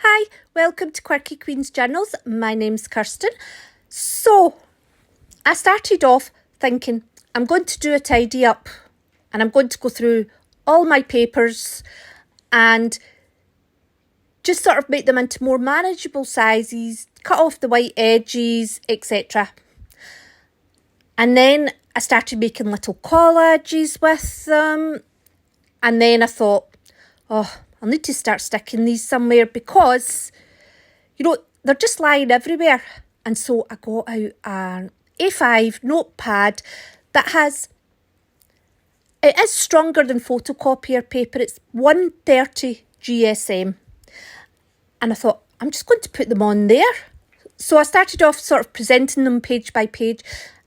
Hi, welcome to Quirky Queen's Journals. My name's Kirsten. So, I started off thinking I'm going to do a tidy up and I'm going to go through all my papers and just sort of make them into more manageable sizes, cut off the white edges, etc. And then I started making little collages with them. And then I thought, oh, I'll need to start sticking these somewhere because, they're just lying everywhere. And so I got out an A5 notepad that it is stronger than photocopier paper. It's 130 GSM. And I thought, I'm just going to put them on there. So I started off sort of presenting them page by page.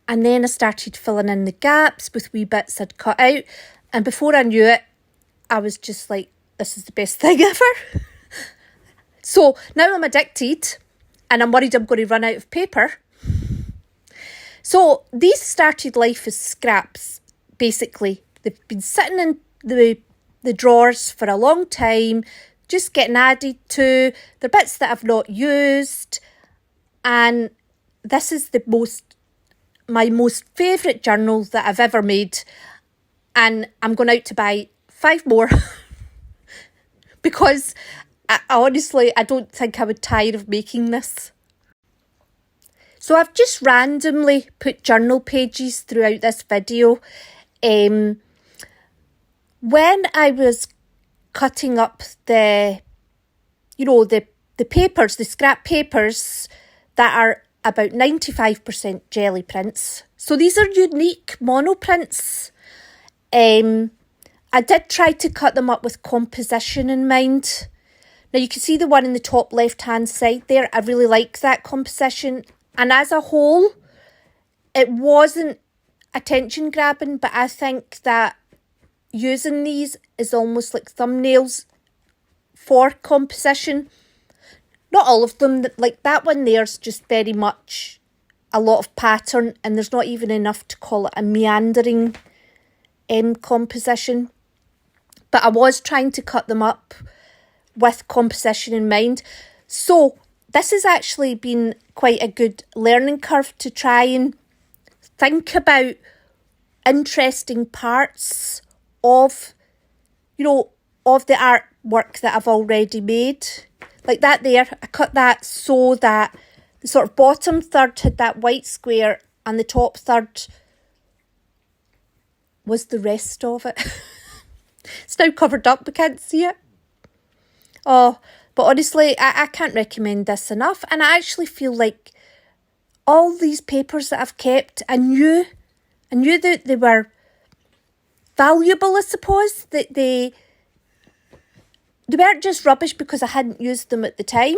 And then I started filling in the gaps with wee bits I'd cut out. And before I knew it, I was just like, this is the best thing ever. So now I'm addicted and I'm worried I'm going to run out of paper. So these started life as scraps, basically. They've been sitting in the drawers for a long time, just getting added to. They're bits that I've not used. And this is my most favourite journal that I've ever made. And I'm going out to buy 5 more. Because honestly, I don't think I would tire of making this. So I've just randomly put journal pages throughout this video. When I was cutting up the papers, the scrap papers that are about 95% Gelli prints. So these are unique monoprints. I did try to cut them up with composition in mind. Now you can see the one in the top left hand side there. I really like that composition. And as a whole, it wasn't attention grabbing, but I think that using these is almost like thumbnails for composition. Not all of them, like that one there's just very much a lot of pattern and there's not even enough to call it a meandering composition. But I was trying to cut them up with composition in mind. So this has actually been quite a good learning curve to try and think about interesting parts of the artwork that I've already made. Like that there, I cut that so that the sort of bottom third had that white square and the top third was the rest of it. It's now covered up, we can't see it. Oh, but honestly, I can't recommend this enough. And I actually feel like all these papers that I've kept, I knew that they were valuable, I suppose. That they weren't just rubbish because I hadn't used them at the time.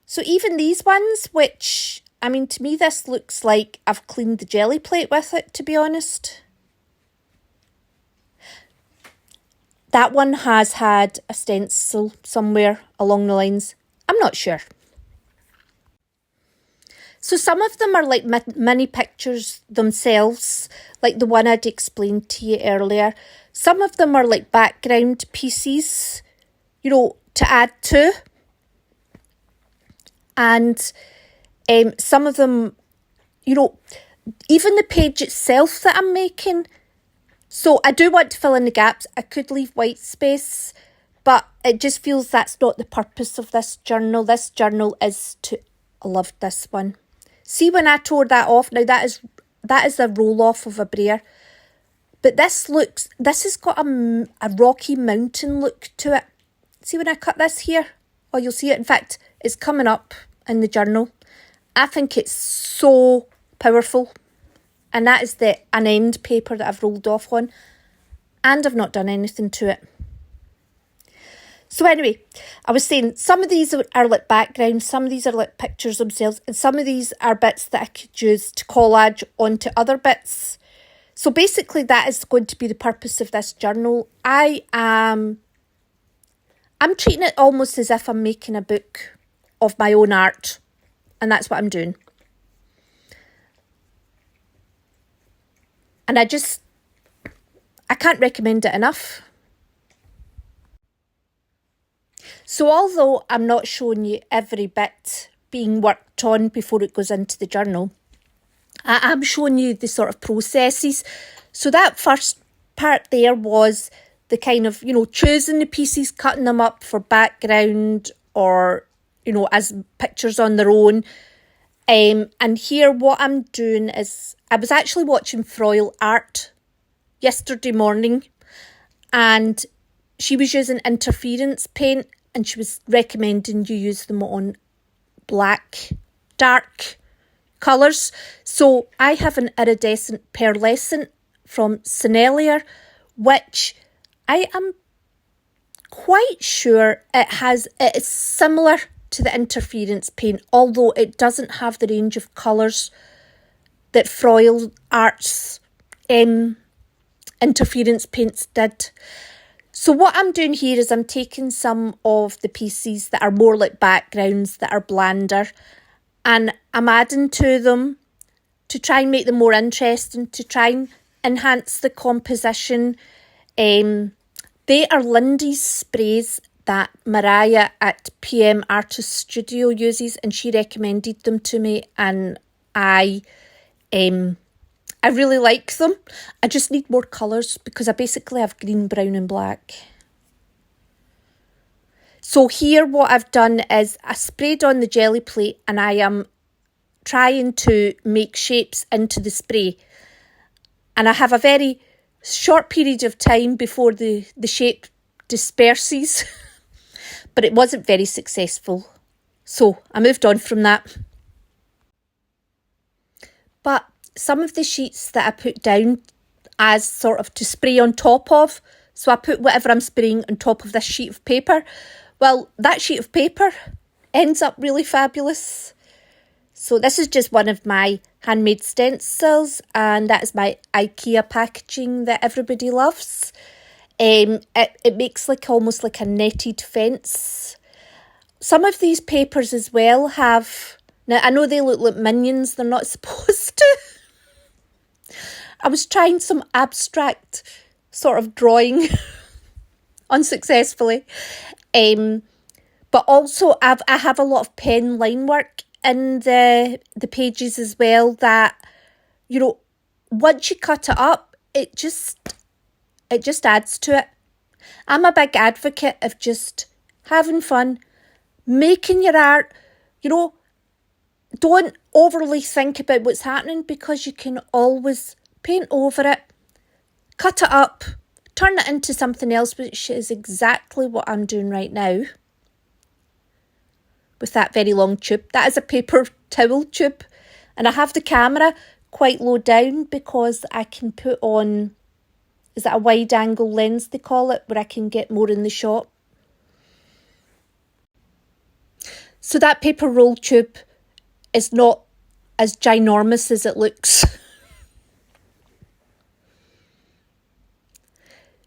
So even these ones, which, I mean, to me this looks like I've cleaned the Gelli plate with it, to be honest. That one has had a stencil somewhere along the lines. I'm not sure. So some of them are like mini pictures themselves, like the one I'd explained to you earlier. Some of them are like background pieces, to add to. And some of them, even the page itself that I'm making. So I do want to fill in the gaps. I could leave white space, but it just feels that's not the purpose of this journal. This journal is to... I love this one. See when I tore that off? Now that is a roll off of a brayer. But this has got a Rocky Mountain look to it. See when I cut this here? Oh, you'll see it. In fact, it's coming up in the journal. I think it's so powerful. And that is an end paper that I've rolled off on. And I've not done anything to it. So anyway, I was saying some of these are like backgrounds, some of these are like pictures themselves, and some of these are bits that I could use to collage onto other bits. So basically that is going to be the purpose of this journal. I'm treating it almost as if I'm making a book of my own art. And that's what I'm doing. And I can't recommend it enough. So although I'm not showing you every bit being worked on before it goes into the journal, I am showing you the sort of processes. So that first part there was the kind of, choosing the pieces, cutting them up for background or, as pictures on their own. And here what I'm doing is, I was actually watching Froil Art yesterday morning, and she was using interference paint, and she was recommending you use them on black, dark colours. So I have an iridescent pearlescent from Sennelier, which I am quite sure it is similar to the interference paint, although it doesn't have the range of colours that Froil Art's interference paints did. So what I'm doing here is I'm taking some of the pieces that are more like backgrounds, that are blander, and I'm adding to them to try and make them more interesting, to try and enhance the composition. They are Lindy's sprays that Mariah at PM Artist Studio uses, and she recommended them to me, and I really like them. I just need more colours because I basically have green, brown and black. So here what I've done is I sprayed on the Gelli plate, and I am trying to make shapes into the spray. And I have a very short period of time before the shape disperses, but it wasn't very successful. So I moved on from that. But some of the sheets that I put down as sort of to spray on top of, so I put whatever I'm spraying on top of this sheet of paper. Well, that sheet of paper ends up really fabulous. So this is just one of my handmade stencils, and that is my IKEA packaging that everybody loves. It makes almost like a netted fence. Some of these papers as well have, now I know they look like minions, they're not supposed to. I was trying some abstract sort of drawing unsuccessfully. But also I have a lot of pen line work in the pages as well that, once you cut it up, it just adds to it. I'm a big advocate of just having fun, making your art. Don't overly think about what's happening, because you can always paint over it, cut it up, turn it into something else, which is exactly what I'm doing right now with that very long tube. That is a paper towel tube, and I have the camera quite low down because I can put on, is that a wide angle lens they call it, where I can get more in the shot. So that paper roll tube is not as ginormous as it looks.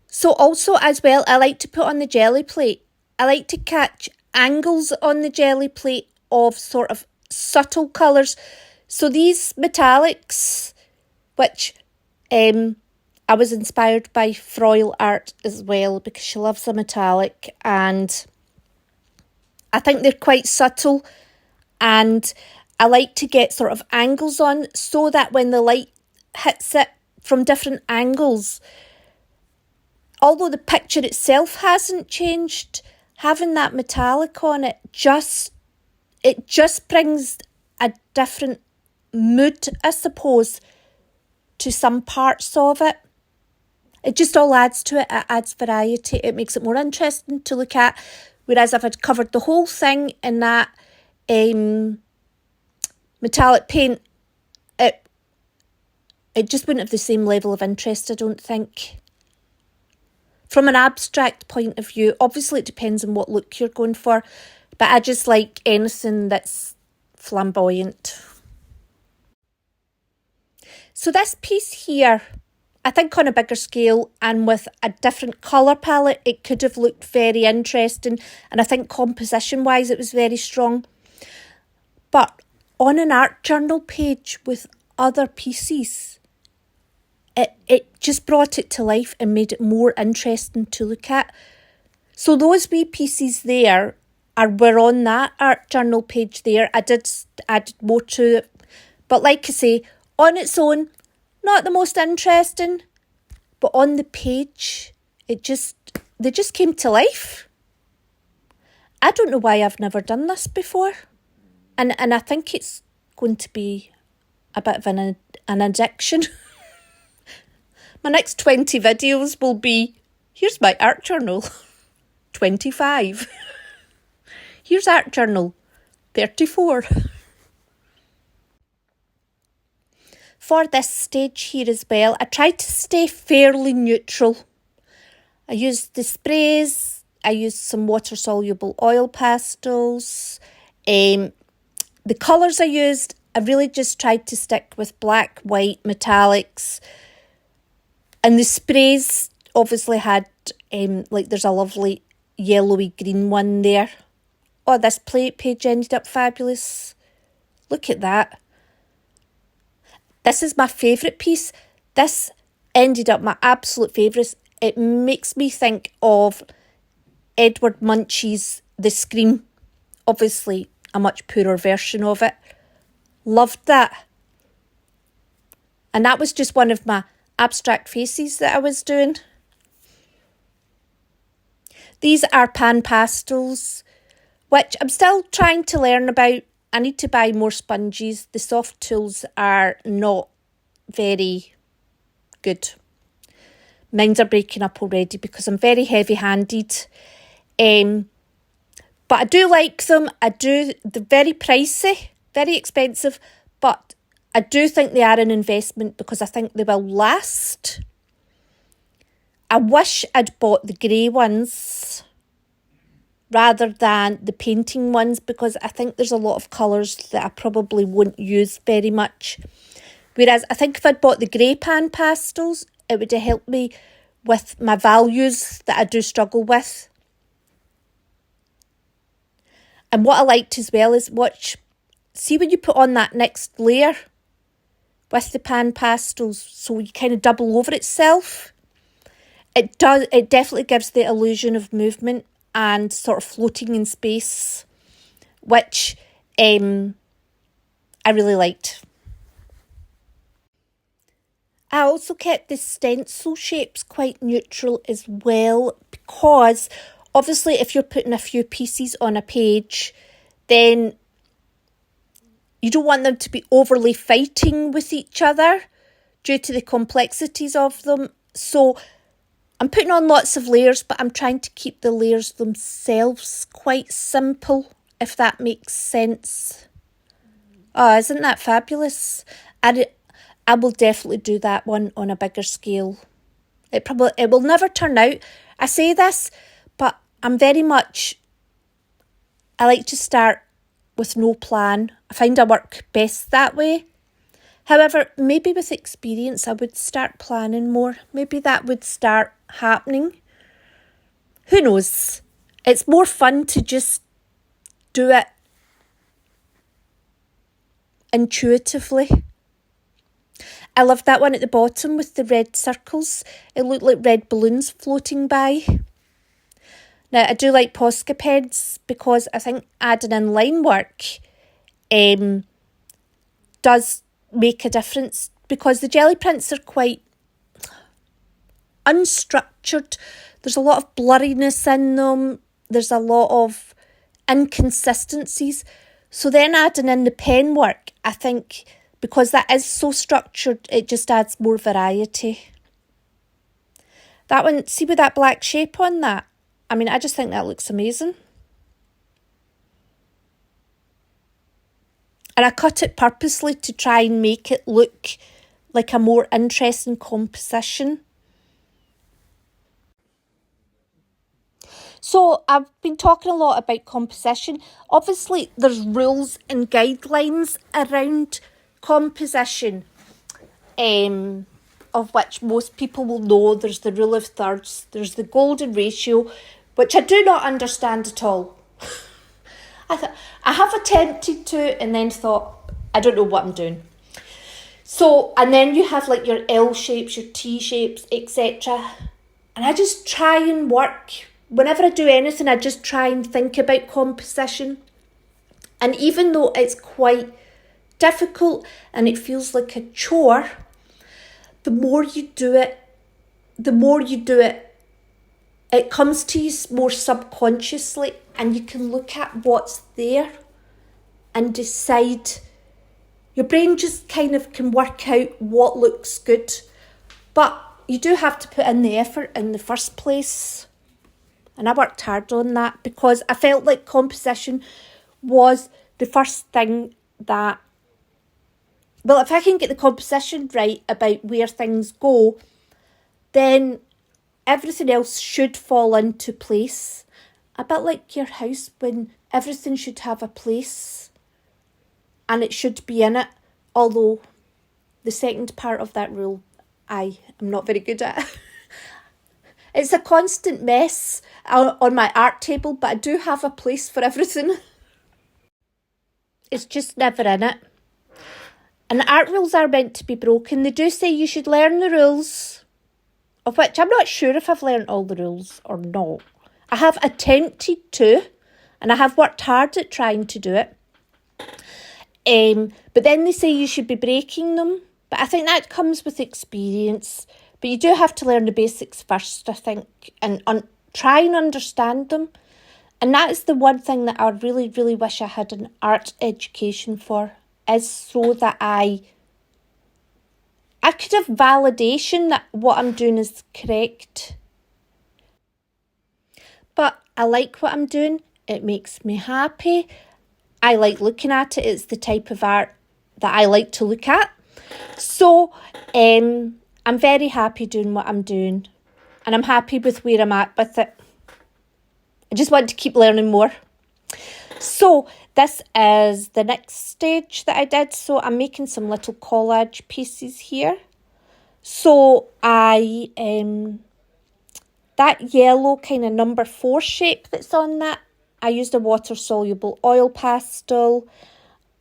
So also as well, I like to put on the Gelli plate, I like to catch angles on the Gelli plate of sort of subtle colours. So these metallics, which I was inspired by Froil Art as well, because she loves a metallic, and I think they're quite subtle, and I like to get sort of angles on so that when the light hits it from different angles, although the picture itself hasn't changed, having that metallic on it just brings a different mood, I suppose, to some parts of it. It just all adds to it. It adds variety. It makes it more interesting to look at. Whereas if I'd covered the whole thing in that metallic paint, it just wouldn't have the same level of interest, I don't think. From an abstract point of view, obviously it depends on what look you're going for, but I just like anything that's flamboyant. So this piece here, I think on a bigger scale and with a different colour palette, it could have looked very interesting, and I think composition wise it was very strong. But on an art journal page with other pieces, it just brought it to life and made it more interesting to look at. So those wee pieces there were on that art journal page there. I did add more to it. But like I say, on its own, not the most interesting. But on the page, they just came to life. I don't know why I've never done this before. And I think it's going to be a bit of an addiction. My next 20 videos will be, here's my art journal, 25. Here's art journal, 34. For this stage here as well, I tried to stay fairly neutral. I used the sprays, I used some water-soluble oil pastels. The colours I used, I really just tried to stick with black, white, metallics. And the sprays obviously had, like there's a lovely yellowy green one there. Oh, this plate page ended up fabulous. Look at that. This is my favourite piece. This ended up my absolute favourite. It makes me think of Edward Munch's The Scream. Obviously, a much poorer version of it. Loved that. And that was just one of my abstract faces that I was doing. These are pan pastels, which I'm still trying to learn about. I need to buy more sponges. The soft tools are not very good. Mine are breaking up already because I'm very heavy-handed. But I do like them. They're very pricey, very expensive, but I do think they are an investment because I think they will last. I wish I'd bought the grey ones rather than the painting ones because I think there's a lot of colours that I probably wouldn't use very much. Whereas I think if I'd bought the grey pan pastels, it would have helped me with my values that I do struggle with. And what I liked as well is see when you put on that next layer with the pan pastels, so you kind of double over itself. It definitely gives the illusion of movement and sort of floating in space, which I really liked. I also kept the stencil shapes quite neutral as well because obviously if you're putting a few pieces on a page, then you don't want them to be overly fighting with each other due to the complexities of them. So I'm putting on lots of layers, but I'm trying to keep the layers themselves quite simple, if that makes sense. Oh, isn't that fabulous? I will definitely do that one on a bigger scale. It will never turn out. I say this, but I like to start with no plan. I find I work best that way. However, maybe with experience, I would start planning more. Maybe that would start happening. Who knows? It's more fun to just do it intuitively. I love that one at the bottom with the red circles. It looked like red balloons floating by. Now, I do like Posca pens because I think adding in line work does make a difference because the Gelli prints are quite unstructured. There's a lot of blurriness in them. There's a lot of inconsistencies. So then adding in the pen work, I think, because that is so structured, it just adds more variety. That one, see with that black shape on that? I mean, I just think that looks amazing. And I cut it purposely to try and make it look like a more interesting composition. So I've been talking a lot about composition. Obviously, there's rules and guidelines around composition, of which most people will know. There's the rule of thirds, there's the golden ratio, which I do not understand at all. I have attempted to and then thought, I don't know what I'm doing. So, and then you have like your L shapes, your T shapes, etc. And I just try and work whenever I do anything, I just try and think about composition. And even though it's quite difficult and it feels like a chore, the more you do it, it comes to you more subconsciously, and you can look at what's there and decide. Your brain just kind of can work out what looks good, but you do have to put in the effort in the first place. And I worked hard on that because I felt like composition was the first thing that, well, if I can get the composition right about where things go, then everything else should fall into place. A bit like your house, when everything should have a place and it should be in it. Although the second part of that rule, I am not very good at. It's a constant mess on my art table, but I do have a place for everything. It's just never in it. And art rules are meant to be broken. They do say you should learn the rules, of which I'm not sure if I've learned all the rules or not. I have attempted to, and I have worked hard at trying to do it. But then they say you should be breaking them. But I think that comes with experience. But you do have to learn the basics first, I think, and try and understand them. And that is the one thing that I really, really wish I had an art education for, is so that I could have validation that what I'm doing is correct. But I like what I'm doing. It makes me happy. I like looking at it. It's the type of art that I like to look at. So I'm very happy doing what I'm doing. And I'm happy with where I'm at with it. I just want to keep learning more. So this is the next stage that I did. So I'm making some little collage pieces here. So I, that yellow kind of number 4 shape that's on that, I used a water-soluble oil pastel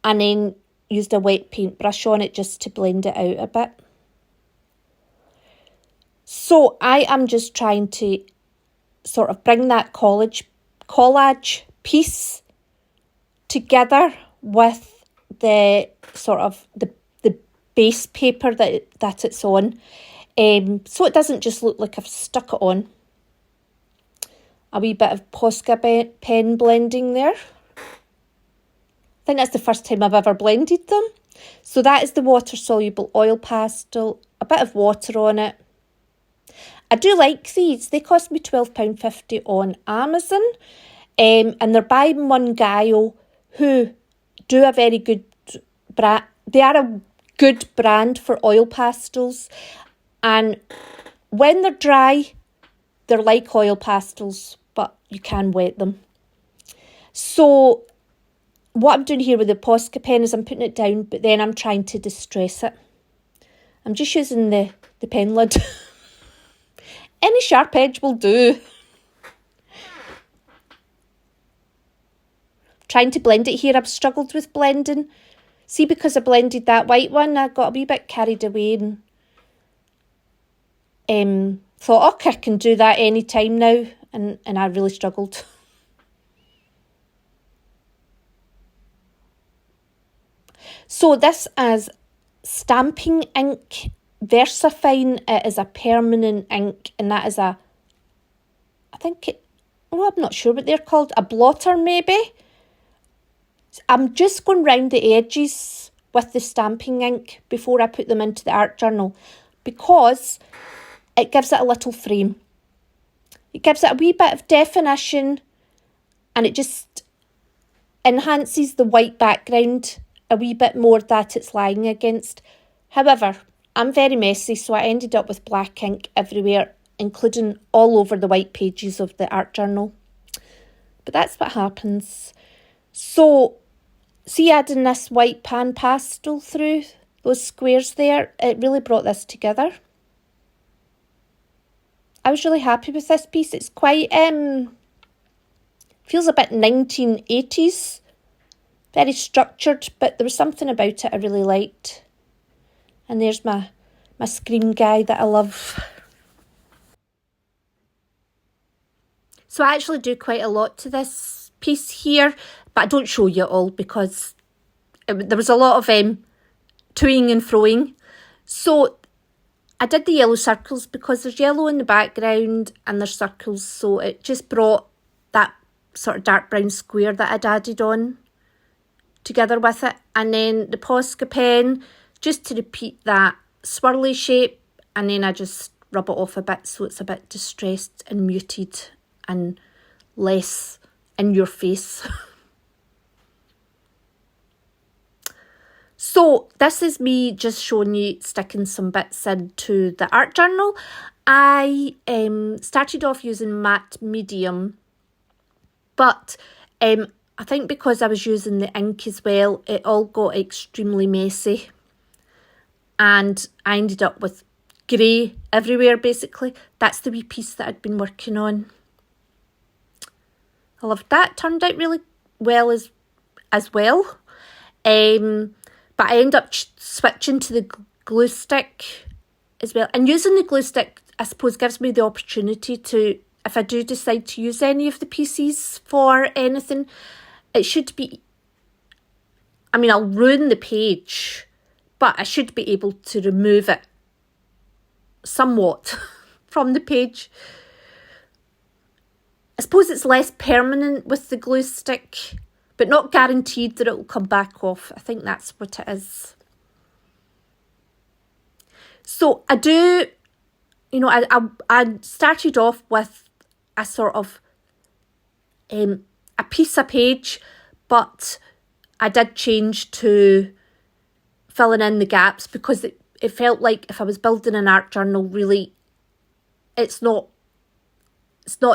and then used a wet paintbrush on it just to blend it out a bit. So I am just trying to sort of bring that collage piece together with the sort of the base paper that it's on, so it doesn't just look like I've stuck it on. A wee bit of Posca pen blending there. I think that's the first time I've ever blended them. So that is the water-soluble oil pastel, a bit of water on it. I do like these. They cost me £12.50 on Amazon. And they're by Mungayo, who do a very good brand. They are a good brand for oil pastels. And when they're dry, they're like oil pastels, but you can wet them. So what I'm doing here with the Posca pen is I'm putting it down, but then I'm trying to distress it. I'm just using the pen lid. Any sharp edge will do. Trying to blend it here. I've struggled with blending. See, because I blended that white one, I got a wee bit carried away and thought, okay, I can do that any time now. And I really struggled. So this is stamping ink, VersaFine. It is a permanent ink, and that is I'm not sure what they're called, a blotter maybe. I'm just going round the edges with the stamping ink before I put them into the art journal, because it gives it a little frame. It gives it a wee bit of definition, and it just enhances the white background a wee bit more that it's lying against. However, I'm very messy, so I ended up with black ink everywhere, including all over the white pages of the art journal. But that's what happens. So, see, adding this white pan pastel through those squares there, it really brought this together. I was really happy with this piece. It's quite, feels a bit 1980s. Very structured, but there was something about it I really liked. And there's my screen guy that I love. So I actually do quite a lot to this piece here, but I don't show you it all because there was a lot of toing and froing. So I did the yellow circles because there's yellow in the background and there's circles, so it just brought that sort of dark brown square that I'd added on together with it. And then the Posca pen, just to repeat that swirly shape, and then I just rub it off a bit so it's a bit distressed and muted and less in your face. So this is me just showing you sticking some bits into the art journal. I started off using matte medium, but I think because I was using the ink as well, it all got extremely messy. And I ended up with grey everywhere, basically. That's the wee piece that I'd been working on. I loved that. Turned out really well as well. But I end up switching to the glue stick as well. And using the glue stick, I suppose, gives me the opportunity to, if I do decide to use any of the pieces for anything, it should be, I mean, I'll ruin the page, but I should be able to remove it somewhat from the page. I suppose it's less permanent with the glue stick, but not guaranteed that it will come back off. I think that's what it is. So I do, you know, I started off with a sort of a piece a page, but I did change to filling in the gaps because it felt like if I was building an art journal, really, it's not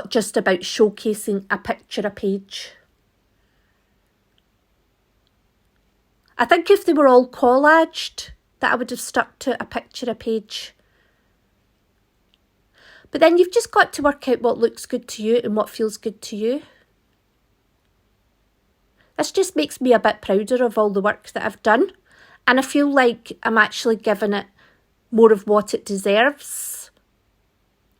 just about showcasing a picture a page. I think if they were all collaged, that I would have stuck to a picture a page. But then you've just got to work out what looks good to you and what feels good to you. This just makes me a bit prouder of all the work that I've done. And I feel like I'm actually giving it more of what it deserves.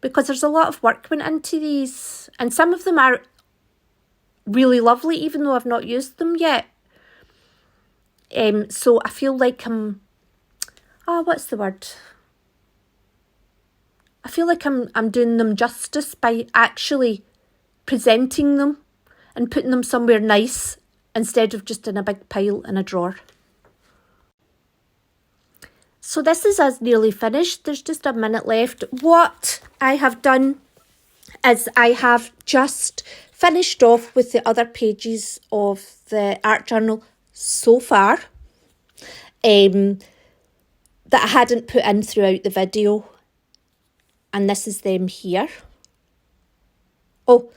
Because there's a lot of work went into these. And some of them are really lovely, even though I've not used them yet. So I feel like I'm, what's the word? I feel like I'm doing them justice by actually presenting them and putting them somewhere nice instead of just in a big pile in a drawer. So this is us nearly finished. There's just a minute left. What I have done is I have just finished off with the other pages of the art journal so far that I hadn't put in throughout the video, and this is them here. Oh,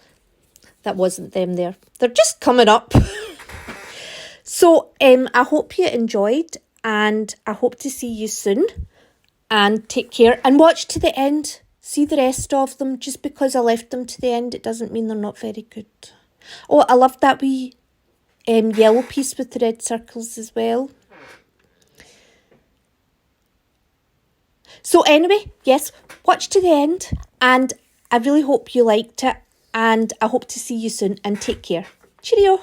that wasn't them there. They're just coming up. So I hope you enjoyed, and I hope to see you soon, and take care and watch to the end. See the rest of them. Just because I left them to the end, it doesn't mean they're not very good. Oh, I love that wee yellow piece with the red circles as well. So anyway, yes, watch to the end, and I really hope you liked it, and I hope to see you soon, and take care. Cheerio.